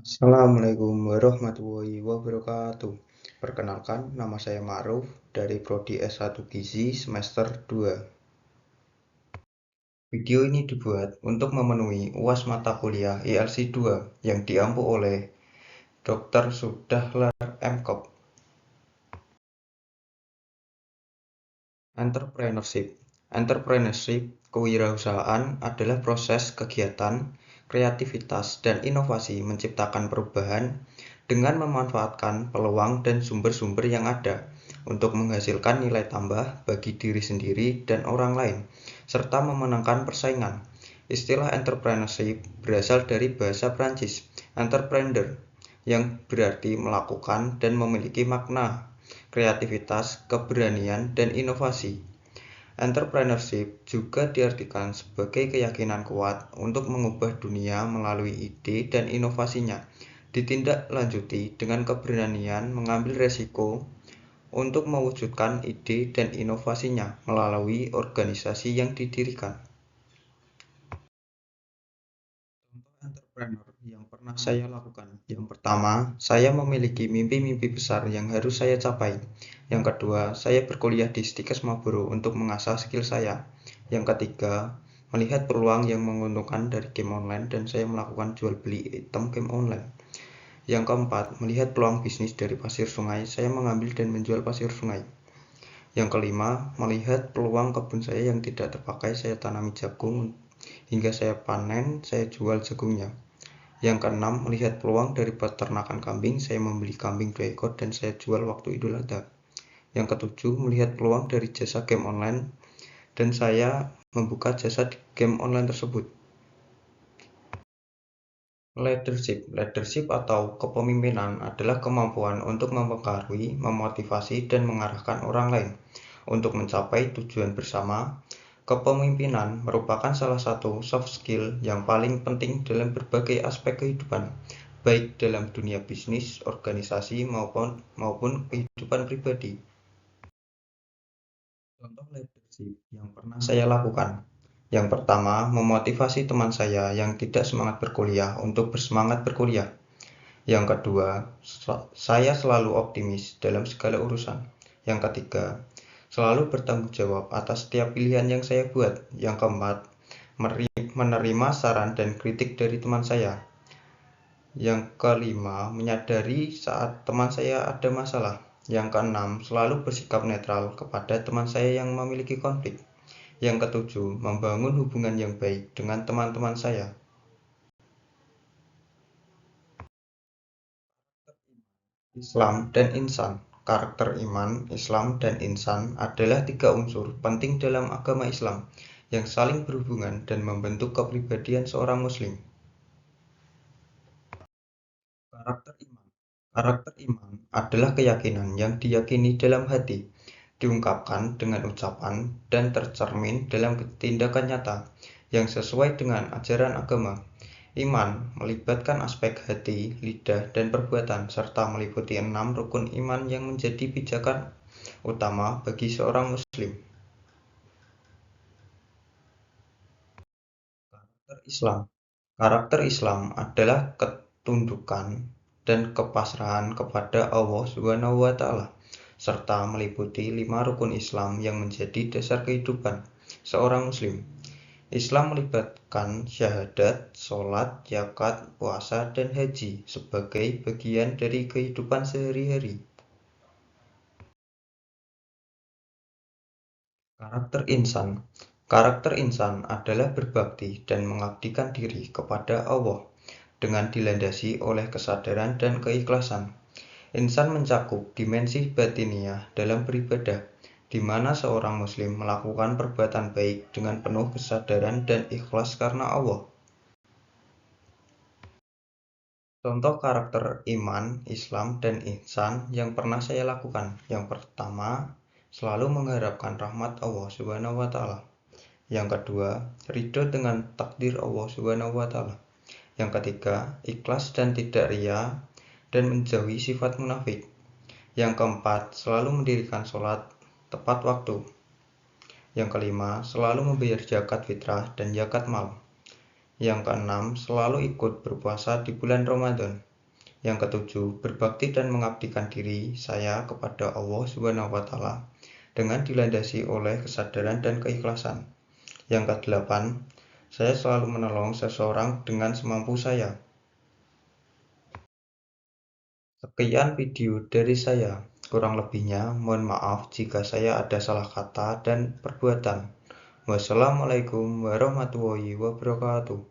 Assalamualaikum warahmatullahi wabarakatuh. Perkenalkan, nama saya Ma'ruf dari Prodi S1 Gizi semester 2. Video ini dibuat untuk memenuhi UAS mata kuliah ILC 2 yang diampu oleh Dr. Sudahlar MKop. Entrepreneurship, kewirausahaan adalah proses kegiatan, kreativitas, dan inovasi menciptakan perubahan dengan memanfaatkan peluang dan sumber-sumber yang ada untuk menghasilkan nilai tambah bagi diri sendiri dan orang lain, serta memenangkan persaingan. Istilah entrepreneurship berasal dari bahasa Prancis, entreprendre, yang berarti melakukan dan memiliki makna kreativitas, keberanian, dan inovasi. Entrepreneurship juga diartikan sebagai keyakinan kuat untuk mengubah dunia melalui ide dan inovasinya, ditindaklanjuti dengan keberanian mengambil resiko untuk mewujudkan ide dan inovasinya melalui organisasi yang didirikan. Entrepreneur yang pernah saya lakukan. Yang pertama, saya memiliki mimpi-mimpi besar yang harus saya capai. Yang kedua, saya berkuliah di Stikes Marlboro untuk mengasah skill saya. Yang ketiga, melihat peluang yang menguntungkan dari game online dan saya melakukan jual beli item game online. Yang keempat, melihat peluang bisnis dari pasir sungai, saya mengambil dan menjual pasir sungai. Yang kelima, melihat peluang kebun saya yang tidak terpakai, saya tanami jagung hingga saya panen, saya jual jagungnya. Yang keenam, melihat peluang dari peternakan kambing, saya membeli kambing 2 ekor dan saya jual waktu Idul Adha. Yang ketujuh, melihat peluang dari jasa game online dan saya membuka jasa di game online tersebut. Leadership atau kepemimpinan adalah kemampuan untuk mempengaruhi, memotivasi, dan mengarahkan orang lain untuk mencapai tujuan bersama. Kepemimpinan merupakan salah satu soft skill yang paling penting dalam berbagai aspek kehidupan, baik dalam dunia bisnis, organisasi, maupun kehidupan pribadi. Contoh leadership yang pernah saya lakukan. Yang pertama, memotivasi teman saya yang tidak semangat berkuliah untuk bersemangat berkuliah. Yang kedua, saya selalu optimis dalam segala urusan. Yang ketiga, selalu bertanggung jawab atas setiap pilihan yang saya buat. Yang keempat, menerima saran dan kritik dari teman saya. Yang kelima, menyadari saat teman saya ada masalah. Yang keenam, selalu bersikap netral kepada teman saya yang memiliki konflik. Yang ketujuh, membangun hubungan yang baik dengan teman-teman saya. Islam dan insan. Karakter iman, Islam, dan insan adalah 3 unsur penting dalam agama Islam yang saling berhubungan dan membentuk kepribadian seorang muslim. Karakter iman. Karakter iman adalah keyakinan yang diyakini dalam hati, diungkapkan dengan ucapan, dan tercermin dalam tindakan nyata yang sesuai dengan ajaran agama. Iman melibatkan aspek hati, lidah, dan perbuatan, serta meliputi 6 rukun iman yang menjadi pijakan utama bagi seorang muslim. Karakter Islam. Karakter Islam adalah ketundukan dan kepasrahan kepada Allah SWT, serta meliputi 5 rukun Islam yang menjadi dasar kehidupan seorang muslim. Islam melibatkan syahadat, sholat, zakat, puasa, dan haji sebagai bagian dari kehidupan sehari-hari. Karakter insan. Karakter insan adalah berbakti dan mengabdikan diri kepada Allah dengan dilandasi oleh kesadaran dan keikhlasan. Insan mencakup dimensi batiniah dalam beribadah, di mana seorang muslim melakukan perbuatan baik dengan penuh kesadaran dan ikhlas karena Allah. Contoh karakter iman, Islam, dan ihsan yang pernah saya lakukan. Yang pertama, selalu mengharapkan rahmat Allah SWT. Yang kedua, ridho dengan takdir Allah SWT. Yang ketiga, ikhlas dan tidak ria dan menjauhi sifat munafik. Yang keempat, selalu mendirikan sholat tepat waktu. Yang kelima, selalu membayar zakat fitrah dan zakat mal. Yang keenam, selalu ikut berpuasa di bulan Ramadan. Yang ketujuh, berbakti dan mengabdikan diri saya kepada Allah Subhanahu wa Ta'ala dengan dilandasi oleh kesadaran dan keikhlasan. Yang kedelapan, saya selalu menolong seseorang dengan semampu saya. Sekian video dari saya. Kurang lebihnya, mohon maaf jika saya ada salah kata dan perbuatan. Wassalamualaikum warahmatullahi wabarakatuh.